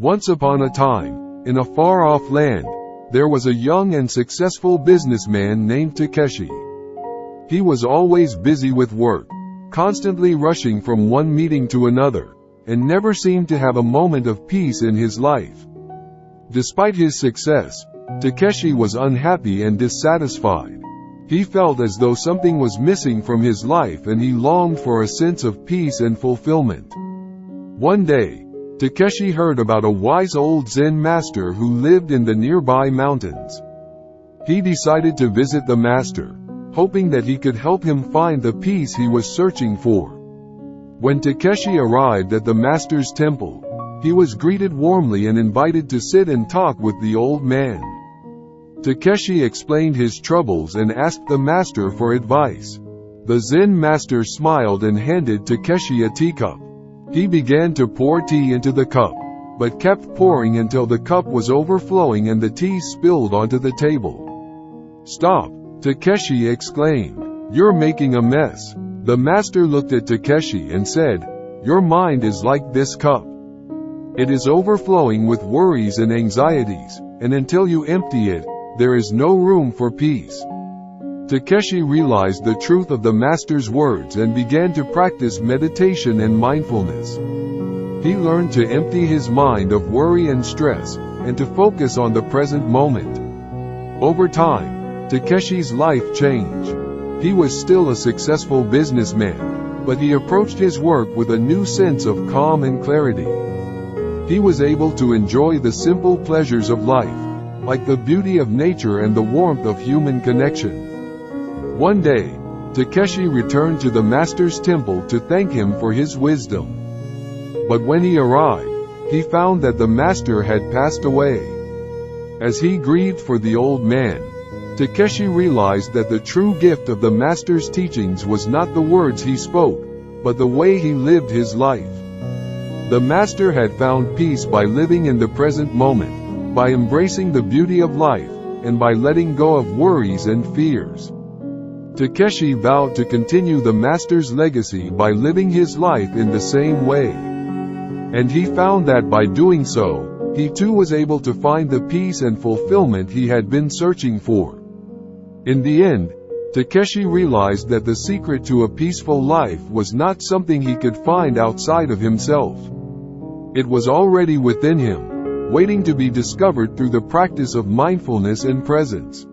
Once upon a time, in a far-off land, there was a young and successful businessman named Takeshi. He was always busy with work, constantly rushing from one meeting to another, and never seemed to have a moment of peace in his life. Despite his success, Takeshi was unhappy and dissatisfied. He felt as though something was missing from his life, and he longed for a sense of peace and fulfillment. One day, Takeshi heard about a wise old Zen master who lived in the nearby mountains. He decided to visit the master, hoping that he could help him find the peace he was searching for. When Takeshi arrived at the master's temple, he was greeted warmly and invited to sit and talk with the old man. Takeshi explained his troubles and asked the master for advice. The Zen master smiled and handed Takeshi a teacup. He began to pour tea into the cup, but kept pouring until the cup was overflowing and the tea spilled onto the table. "Stop!" Takeshi exclaimed. "You're making a mess." The master looked at Takeshi and said, "Your mind is like this cup. It is overflowing with worries and anxieties, and until you empty it, there is no room for peace." Takeshi realized the truth of the master's words and began to practice meditation and mindfulness. He learned to empty his mind of worry and stress, and to focus on the present moment. Over time, Takeshi's life changed. He was still a successful businessman, but he approached his work with a new sense of calm and clarity. He was able to enjoy the simple pleasures of life, like the beauty of nature and the warmth of human connection. One day, Takeshi returned to the master's temple to thank him for his wisdom. But when he arrived, he found that the master had passed away. As he grieved for the old man, Takeshi realized that the true gift of the master's teachings was not the words he spoke, but the way he lived his life. The master had found peace by living in the present moment, by embracing the beauty of life, and by letting go of worries and fears. Takeshi vowed to continue the master's legacy by living his life in the same way. And he found that by doing so, he too was able to find the peace and fulfillment he had been searching for. In the end, Takeshi realized that the secret to a peaceful life was not something he could find outside of himself. It was already within him, waiting to be discovered through the practice of mindfulness and presence.